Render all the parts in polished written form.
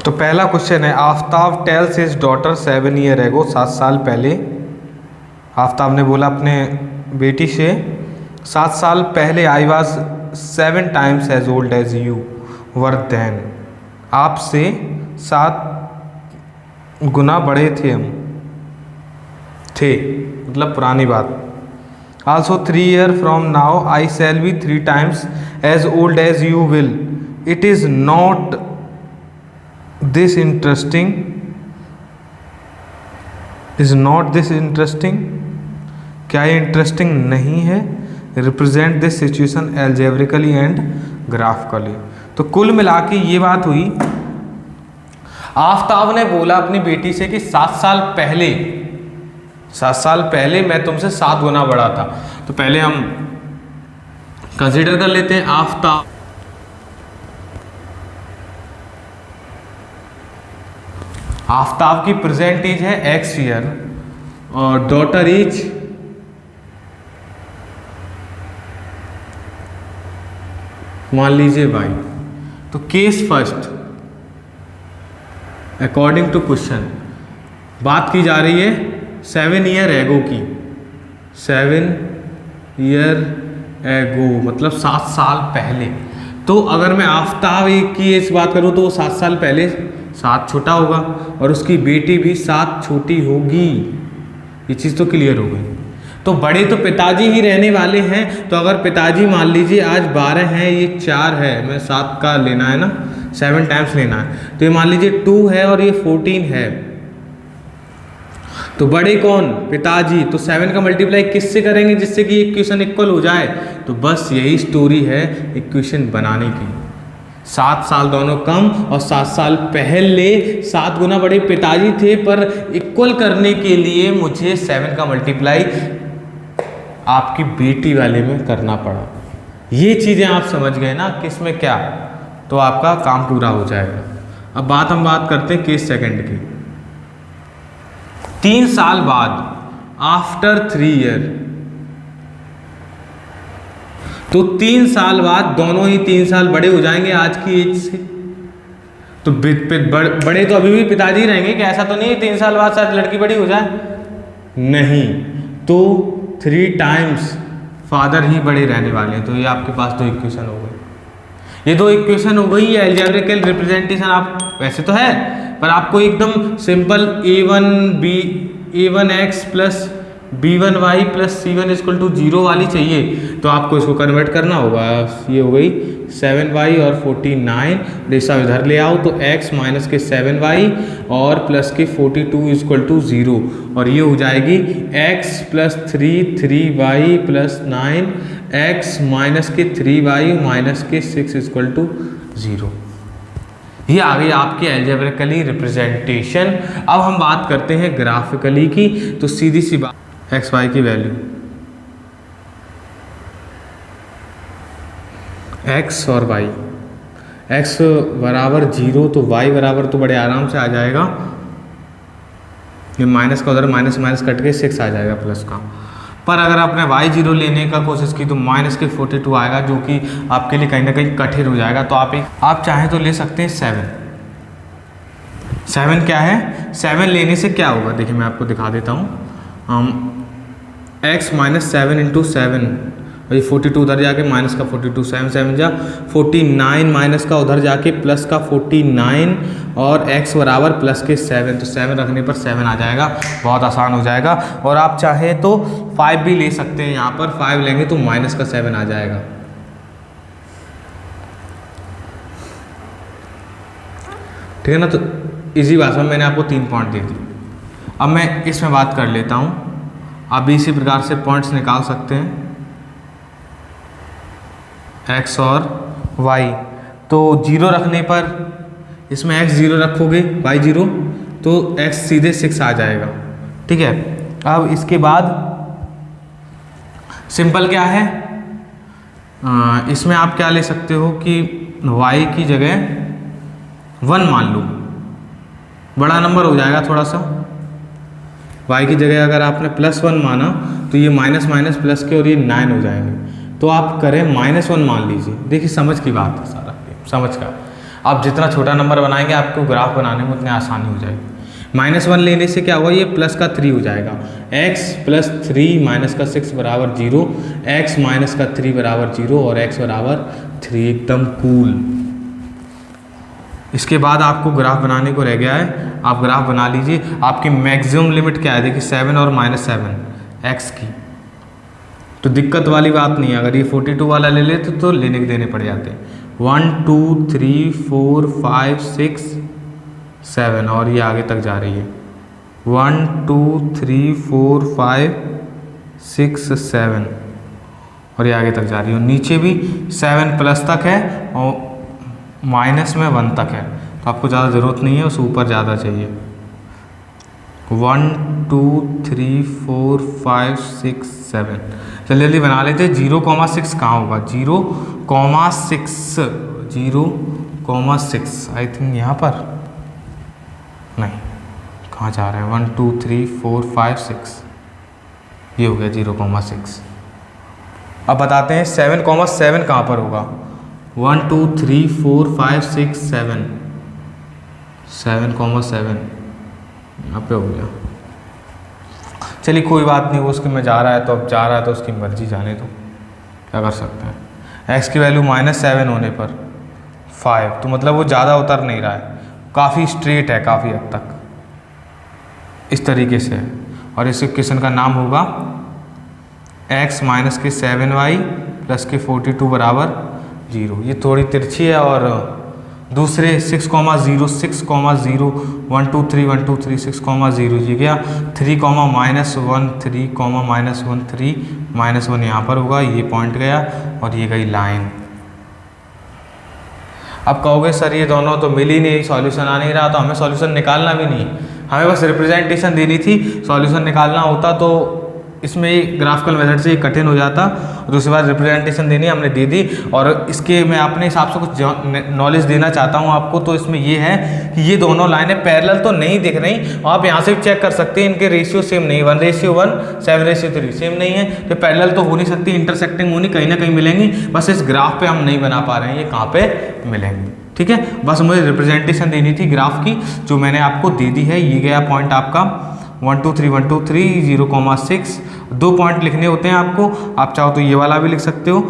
तो पहला क्वेश्चन है, Aftab tales his daughter 7 year ago, 7 साल पहले। आफ्ताब ने बोला अपने बेटी से 7 साल पहले, I was 7 times as old as you were then, आपसे 7 गुना बड़े थे हम, थे मतलब पुरानी बात। Also 3 year from now I shall be 3 times as old as you will, it is not this interesting, is not this interesting, क्या ये इंटरेस्टिंग नहीं है। Represent this situation algebraically and graphically. तो कुल मिला के ये बात हुई, आफ्ताब ने बोला अपनी बेटी से कि 7 साल पहले मैं तुमसे 7 गुना बड़ा था। तो पहले हम कंसीडर कर लेते हैं आफ्ताब की प्रेजेंट एज है x ईयर और डॉटर एज मान लीजिए y। तो case first, according to question बात की जा रही है 7 ईयर एगो की, 7 ईयर एगो मतलब 7 साल पहले। तो अगर मैं आफ्ताब की एज बात करूँ तो वो 7 साल पहले 7 छोटा होगा और उसकी बेटी भी 7 छोटी होगी। ये चीज़ तो क्लियर हो गई। तो बड़े तो पिताजी ही रहने वाले हैं। तो अगर पिताजी मान लीजिए आज 12 हैं, ये 4 है, मैं 7 का लेना है ना, 7 टाइम्स लेना है, तो ये मान लीजिए 2 है और ये 14 है। तो बड़े कौन? पिताजी। तो 7 का मल्टीप्लाई किससे करेंगे जिससे कि इक्वेशन इक्वल हो जाए? तो बस यही स्टोरी है इक्वेशन बनाने की। 7 साल दोनों कम और 7 साल पहले 7 गुना बड़े पिताजी थे, पर इक्वल करने के लिए मुझे 7 का मल्टीप्लाई आपकी बेटी वाले में करना पड़ा। ये चीज़ें आप समझ गए ना किस में क्या, तो आपका काम पूरा हो जाएगा। अब हम बात करते हैं केस सेकंड की। 3 साल बाद, आफ्टर 3 ईयर, तो 3 साल बाद दोनों ही 3 साल बड़े हो जाएंगे आज की एज से। तो बड़े तो अभी भी पिताजी रहेंगे कि ऐसा तो नहीं है 3 साल बाद शायद लड़की बड़ी हो जाए, नहीं। तो 3 टाइम्स फादर ही बड़े रहने वाले हैं। तो ये आपके पास 2 इक्वेशन हो गई। ये 2 इक्वेशन हो गई। ये अलजेब्रिकल रिप्रेजेंटेशन आप वैसे तो है, पर आपको एकदम simple a1x plus b1y plus c1 equal to 0 वाली चाहिए। तो आपको इसको कन्वर्ट करना होगा। ये हो गई 7y और 49, जैसा इधर ले आओ तो x माइनस के 7y और प्लस के 42 इक्वल टू 0, और ये हो जाएगी x plus 3y plus 9, x minus के 3y माइनस के 6 इक्वल टू 0। ये आ गई आपकी अलजेब्रिकली रिप्रेजेंटेशन। अब हम बात करते हैं ग्राफिकली की। तो सीधी सी बात, एक्स वाई की वैल्यू x और y, x बराबर 0 तो y बराबर तो बड़े आराम से आ जाएगा, ये माइनस का उधर माइनस माइनस कट के 6 आ जाएगा प्लस का। पर अगर आपने y0 लेने का कोशिश की तो माइनस के 42 आएगा, जो कि आपके लिए कहीं ना कहीं कठिन हो जाएगा। तो आप चाहें तो ले सकते हैं 7 क्या है, 7 लेने से क्या होगा देखिए मैं आपको दिखा देता हूँ। x माइनस 7 इंटू 7, और ये 42 उधर जाके माइनस का 42, 7 जा 49 माइनस का उधर जाके प्लस का 49 और x बराबर प्लस के 7, तो 7 रखने पर 7 आ जाएगा। बहुत आसान हो जाएगा। और आप चाहे तो 5 भी ले सकते हैं, यहाँ पर 5 लेंगे तो माइनस का 7 आ जाएगा। ठीक है ना। तो इसी भाषा में मैंने आपको 3 पॉइंट दे दिए। अब मैं इसमें बात कर लेता हूँ। आप भी इसी प्रकार से पॉइंट्स निकाल सकते हैं, x और y। तो 0 रखने पर इसमें x 0 रखोगे, y 0, तो x सीधे 6 आ जाएगा। ठीक है। अब इसके बाद सिंपल क्या है, इसमें आप क्या ले सकते हो कि y की जगह 1 मान लो, बड़ा नंबर हो जाएगा थोड़ा सा। y की जगह अगर आपने +1 माना तो ये माइनस माइनस प्लस के और ये 9 हो जाएंगे। तो आप करें -1 मान लीजिए। देखिए समझ की बात है, सारा समझ का। आप जितना छोटा नंबर बनाएंगे आपको ग्राफ बनाने में उतनी आसानी हो जाएगी। -1 लेने से क्या होगा, ये प्लस का 3 हो जाएगा, x + 3 माइनस का 6 बराबर 0, x माइनस का 3 बराबर 0 और x बराबर 3, एकदम कूल। इसके बाद आपको ग्राफ बनाने को रह गया है, आप ग्राफ बना लीजिए। आपकी मैक्सिमम लिमिट क्या है, देखिए 7 और -7 x की, तो दिक्कत वाली बात नहीं है। अगर ये 42 वाला ले लेते तो लेने के देने पड़ जाते हैं। 1 2 3 4 5 6 7 और ये आगे तक जा रही है, 1 2 3 4 5 6 7 और ये आगे तक जा रही है। और नीचे भी 7 प्लस तक है और माइनस में 1 तक है, तो आपको ज़्यादा ज़रूरत नहीं है, उस ऊपर ज़्यादा चाहिए। 1 2 3 4 5 6 7 चलिए जल्दी बना लेते हैं। 0,6 कहाँ होगा, 0,6 आई थिंक यहाँ पर नहीं, कहाँ जा रहे हैं, 1 2 3 4 5 6 ये हो गया 0,6। अब बताते हैं 7,7 कहाँ पर होगा, 1 2 3 4 5 6 7 7,7 यहाँ पे हो गया। चलिए कोई बात नहीं, वो उसके में जा रहा है तो अब जा रहा है तो उसकी मर्जी, जाने दो, क्या कर सकते हैं। x की वैल्यू -7 होने पर 5, तो मतलब वो ज़्यादा उतर नहीं रहा है, काफ़ी स्ट्रेट है, काफ़ी हद तक इस तरीके से है। और इस इक्वेशन का नाम होगा x माइनस के 7y प्लस के 42 बराबर 0। ये थोड़ी तिरछी है और दूसरे 6,0 6,0 1 2 3 1 2 3 6,0 ये गया 3, -1 3, -1 3 -1 यहाँ पर होगा, ये पॉइंट गया और ये गई लाइन। अब कहोगे सर ये दोनों तो मिल ही नहीं, सॉल्यूशन आ नहीं रहा, तो हमें सॉल्यूशन निकालना भी नहीं, हमें बस रिप्रेजेंटेशन देनी थी। सॉल्यूशन निकालना होता तो इसमें ग्राफिकल मेथड से कठिन हो जाता, और दूसरी बार रिप्रेजेंटेशन देनी हमने दे दी। और इसके मैं अपने हिसाब से कुछ नॉलेज देना चाहता हूँ आपको, तो इसमें ये है कि ये दोनों लाइनें पैरेलल तो नहीं दिख रही, आप यहाँ से भी चेक कर सकते हैं, इनके रेशियो सेम नहीं, 1:1 7:3 सेम नहीं है, तो पैरेलल तो हो नहीं सकती, इंटरसेक्टिंग होनी कहीं ना कहीं मिलेंगी, बस इस ग्राफ पे हम नहीं बना पा रहे हैं, ये कहाँ पे मिलेंगे। ठीक है, बस मुझे रिप्रेजेंटेशन देनी थी ग्राफ की, जो मैंने आपको दे दी है। ये गया पॉइंट आपका 1 2 3 1 2 3 0,6। 2 पॉइंट लिखने होते हैं आपको, आप चाहो तो ये वाला भी लिख सकते हो,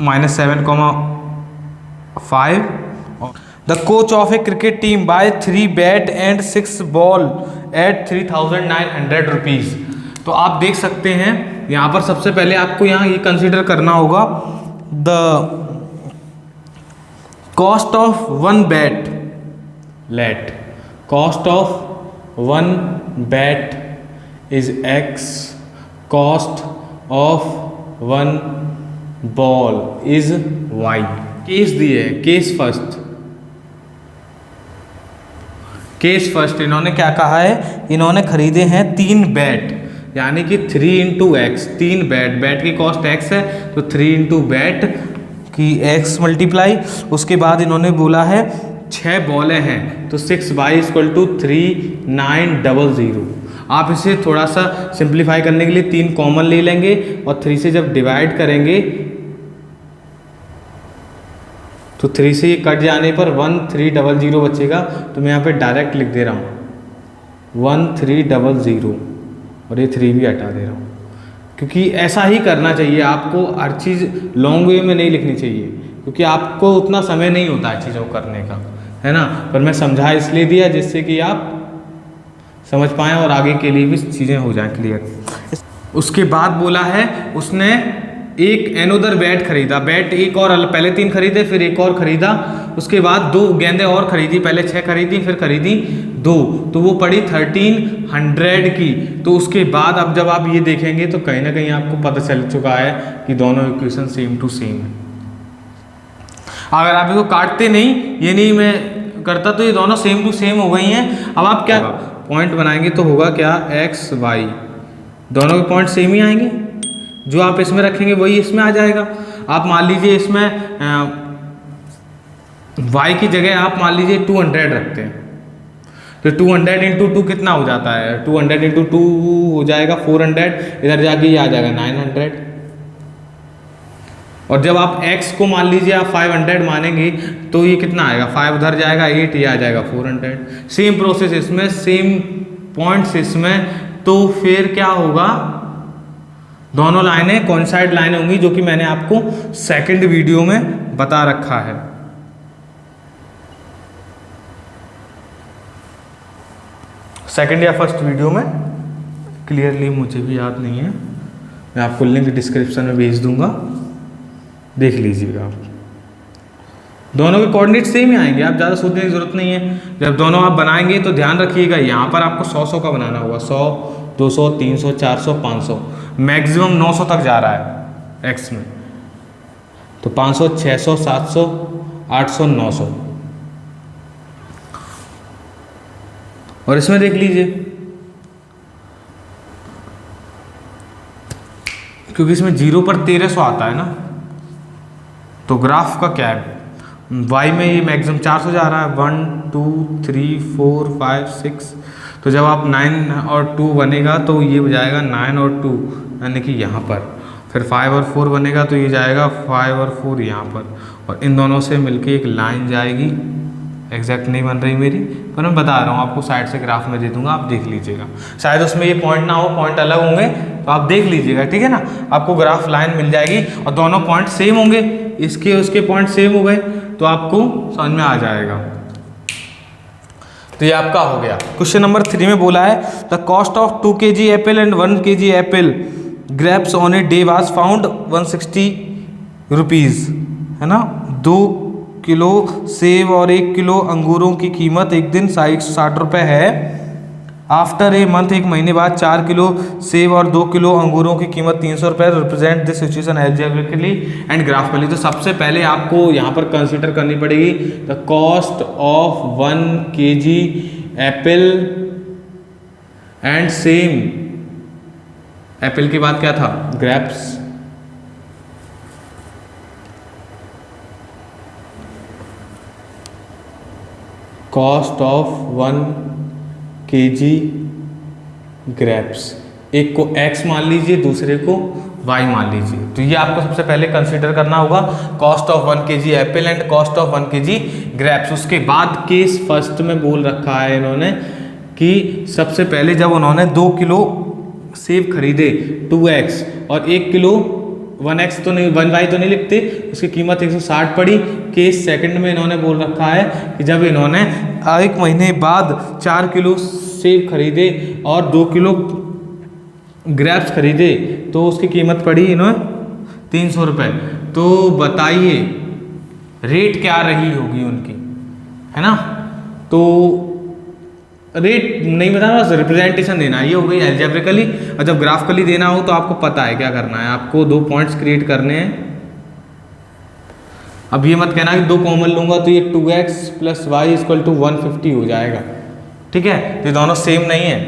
-7,5। The coach of a cricket team by 3 bat and 6 ball at 3,900 rupees. तो आप देख सकते हैं यहाँ पर सबसे पहले आपको यहाँ ये कंसिडर करना होगा, the cost of 1 bat, let cost of 1 bat is x, cost of 1 ball is y। Case दिए, केस फर्स्ट इन्होंने क्या कहा है, इन्होंने खरीदे हैं 3 बैट, यानी कि 3 × x, 3 बैट की कॉस्ट x है, तो 3 × बैट की x मल्टीप्लाई, उसके बाद इन्होंने बोला है 6 बॉलें हैं, तो 6y = 3,900। आप इसे थोड़ा सा सिंप्लीफाई करने के लिए 3 कॉमन ले लेंगे और 3 से जब डिवाइड करेंगे तो 3 से ये कट जाने पर 1300 बचेगा। तो मैं यहाँ पे डायरेक्ट लिख दे रहा हूँ 1300 और ये 3 भी हटा दे रहा हूँ, क्योंकि ऐसा ही करना चाहिए आपको, हर चीज़ लॉन्ग वे में नहीं लिखनी चाहिए, क्योंकि आपको उतना समय नहीं होता है चीज़ों को करने का, है ना। पर मैं समझा इसलिए दिया जिससे कि आप समझ पाएँ और आगे के लिए भी चीज़ें हो जाएं क्लियर। उसके बाद बोला है उसने एक एनोदर बैट खरीदा, बैट एक और, पहले 3 खरीदे फिर एक और खरीदा, उसके बाद 2 गेंदें और खरीदी, पहले 6 खरीदी फिर खरीदी 2, तो वो पड़ी 1300 की। तो उसके बाद अब जब आप ये देखेंगे तो कहीं ना कहीं आपको पता चल चुका है कि दोनों इक्वेशन सेम टू सेम है। अगर आप इसको काटते नहीं, ये नहीं मैं करता, तो ये दोनों सेम टू सेम हो गई हैं। अब आप क्या पॉइंट बनाएंगे तो होगा क्या, x y दोनों के पॉइंट सेम ही आएंगे, जो आप इसमें रखेंगे वही इसमें आ जाएगा। आप मान लीजिए इसमें y की जगह आप मान लीजिए 200 रखते हैं, तो 200 × 2 कितना हो जाता है, 200 × 2 हो जाएगा 400, इधर जाके ये आ जाएगा 900। और जब आप x को मान लीजिए आप 500 मानेंगे तो ये कितना आएगा, 5 उधर जाएगा 8, ये आ जाएगा 400। सेम प्रोसेस इसमें, सेम पॉइंट्स इसमें, तो फिर क्या होगा, दोनों लाइनें कोइंसाइड लाइनें होंगी, जो कि मैंने आपको सेकंड वीडियो में बता रखा है। सेकंड या फर्स्ट वीडियो में, क्लियरली मुझे भी याद नहीं है, मैं आपको लिंक डिस्क्रिप्शन में भेज दूंगा, देख लीजिएगा आप। दोनों के कोऑर्डिनेट सेम ही आएंगे, आप ज़्यादा सोचने की जरूरत नहीं है। जब दोनों आप बनाएंगे तो ध्यान रखिएगा, यहाँ पर आपको 100 का बनाना होगा, 100, 200, 300, 400, 500, मैक्सिमम 900 तक जा रहा है एक्स में, तो 500, 600, 700, 800, 900। और इसमें देख लीजिए, क्योंकि इसमें 0 पर 1300 आता है ना, तो ग्राफ का क्या है, y में ये मैक्सिमम 400 जा रहा है, 1 2 3 4 5 6, तो जब आप 9 और 2 बनेगा तो ये जाएगा 9 और 2, यानी कि यहाँ पर, फिर 5 और 4 बनेगा तो ये जाएगा 5 और 4 यहाँ पर, और इन दोनों से मिलके एक लाइन जाएगी। एग्जैक्ट नहीं बन रही मेरी, पर मैं बता रहा हूँ आपको, साइड से ग्राफ में दे दूंगा, आप देख लीजिएगा। शायद उसमें ये पॉइंट ना हो, पॉइंट अलग होंगे, तो आप देख लीजिएगा, ठीक है ना। आपको ग्राफ लाइन मिल जाएगी और दोनों पॉइंट सेम होंगे, इसके उसके पॉइंट सेम हो गए, तो आपको समझ में आ जाएगा। तो ये आपका हो गया। क्वेश्चन नंबर 3 में बोला है the cost of 2 kg Apple and 1 kg Apple grapes on a day was found 160 rupees, है ना। 2 किलो सेब और 1 किलो अंगूरों की कीमत एक दिन 60 रुपये है। आफ्टर ए मंथ, एक महीने बाद 4 किलो सेब और 2 किलो अंगूरों की कीमत 300 रुपये। Represent this situation algebraically and graphically. तो सबसे पहले आपको यहाँ पर कंसीडर करनी पड़ेगी the cost of 1 kg Apple and same, Apple के बाद क्या था, grapes. Cost of 1 kg grapes, एक को x मान लीजिए, दूसरे को y मान लीजिए। तो ये आपको सबसे पहले कंसीडर करना होगा, cost of 1 kg Apple and cost of 1 kg grapes. उसके बाद केस फर्स्ट में बोल रखा है इन्होंने कि सबसे पहले जब उन्होंने 2 किलो सेब खरीदे 2x और 1 किलो 1x तो नहीं, 1y तो नहीं लिखते, उसकी कीमत 160 पड़ी। केस सेकंड में इन्होंने बोल रखा है कि जब इन्होंने 1 महीने बाद 4 किलो सेब खरीदे और 2 किलो ग्रेप्स खरीदे तो उसकी कीमत पड़ी इन्होंने 300 रुपये। तो बताइए रेट क्या रही होगी उनकी, है ना। तो रेट नहीं बताना, बस रिप्रेजेंटेशन देना है, ये हो गई एल्जेब्रिकली। और जब ग्राफिकली देना हो तो आपको पता है क्या करना है, आपको 2 पॉइंट्स क्रिएट करने हैं। अब ये मत कहना कि 2 कॉमन लूंगा तो ये 2x + y = 150 हो जाएगा, ठीक है। ये दोनों सेम नहीं है,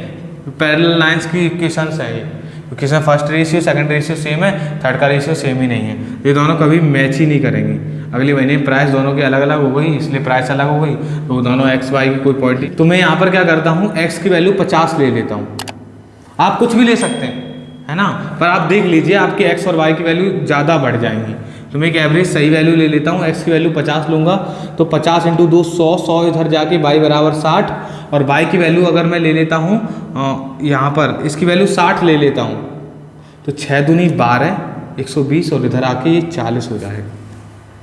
पैरेलल लाइंस की इक्वेशंस है ये, क्योंकि इसमें first ratio second ratio same है, थर्ड का रेशियो सेम ही नहीं है। ये दोनों कभी मैच ही नहीं करेंगी। अगले महीने प्राइस दोनों की अलग अलग हो गई, इसलिए प्राइस अलग हो गई, तो दोनों x y की कोई पॉइंट नहीं। तो मैं यहाँ पर क्या करता हूँ, x की वैल्यू 50 ले लेता हूँ। आप कुछ भी ले सकते हैं, है ना, पर आप देख लीजिए आपके x और y की वैल्यू ज़्यादा बढ़ जाएंगी। तो मैं एक एवरेज सही वैल्यू ले लेता हूँ, x की वैल्यू 50 लूँगा, तो 50 × 2 100 इधर जाके y = 60, और y की वैल्यू अगर मैं ले लेता हूँ यहाँ पर इसकी वैल्यू 60 ले लेता हूँ, तो 6 दूनी 12 120, और इधर आके ये 40 हो जाएगा,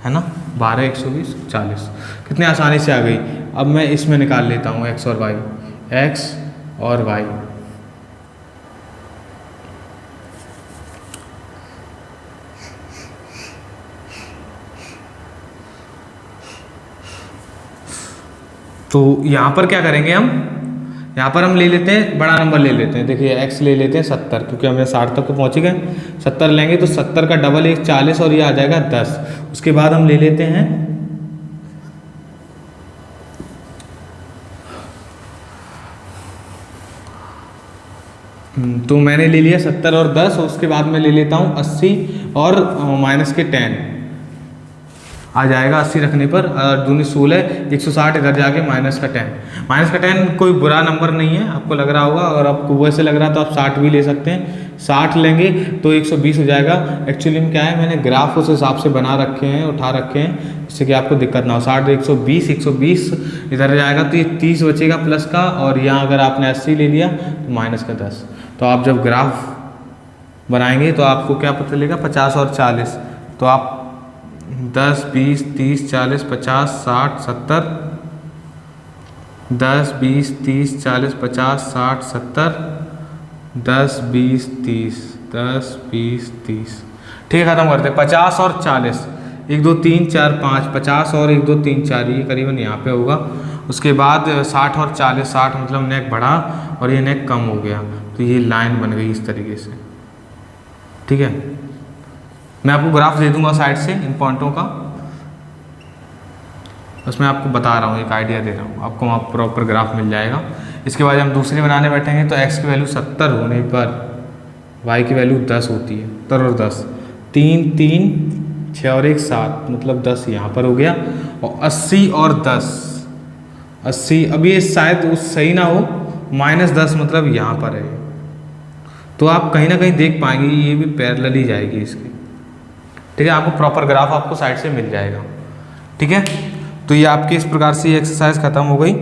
है ना। 12 120 40 कितने आसानी से आ गई। अब मैं इसमें निकाल लेता हूँ x और y, x और y। तो यहाँ पर क्या करेंगे हम, यहाँ पर हम ले लेते हैं बड़ा नंबर ले लेते हैं। देखिए x ले लेते हैं 70, क्योंकि हमें 60 तक तो पहुँच गए। 70 लेंगे तो 70 का डबल 1 40, और ये आ जाएगा 10। उसके बाद हम ले लेते हैं तो मैंने ले लिया 70 और 10, और उसके बाद मैं ले लेता हूँ 80 और -10। आ जाएगा 80 रखने पर, दूनी 16, 160 इधर जाके माइनस का 10 कोई बुरा नंबर नहीं है, आपको लग रहा होगा। अगर आपको वैसे लग रहा है तो आप 60 भी ले सकते हैं, 60 लेंगे तो 120 हो जाएगा। एक्चुअली में क्या है, मैंने ग्राफ उस हिसाब से बना रखे हैं, उठा रखे हैं, जिससे कि आपको दिक्कत ना हो। 60 120 इधर जाएगा तो ये 30 बचेगा प्लस का, और यहाँ अगर आपने 80 ले लिया तो माइनस का 10। तो आप जब ग्राफ बनाएंगे तो आपको क्या पता चलेगा, 50 और 40, तो आप 10, 20, 30, 40, 50, 60, 70, 10, 20, 30, 40, 50, 60, 70, 10, 20, 30, 10, 20, 30। ठीक है, खत्म करते हैं। 50 और 40, 1 2 3 4 5, 50 और 1 2 3 4, ये करीबन यहाँ पे होगा। उसके बाद 60 और 40, 60 मतलब नेक बढ़ा और ये नेक कम हो गया, तो ये लाइन बन गई इस तरीके से। ठीक है, मैं आपको ग्राफ दे दूंगा साइड से इन पॉइंटों का, उसमें आपको बता रहा हूँ, एक आइडिया दे रहा हूँ आपको, वहाँ प्रॉपर ग्राफ मिल जाएगा। इसके बाद हम दूसरे बनाने बैठेंगे तो x की वैल्यू 70 होने पर y की वैल्यू 10 होती है। 70 और 10, 3 3 6 और 1 7, मतलब 10 यहाँ पर हो गया। और 80 और 10, 80, अब ये शायद सही ना हो, -10 मतलब यहाँ पर है, तो आप कहीं ना कहीं देख पाएंगे ये भी पैरेलल ही जाएगी इसके। ठीक है, आपको प्रॉपर ग्राफ आपको साइड से मिल जाएगा। ठीक है, तो ये आपकी इस प्रकार से एक्सरसाइज खत्म हो गई।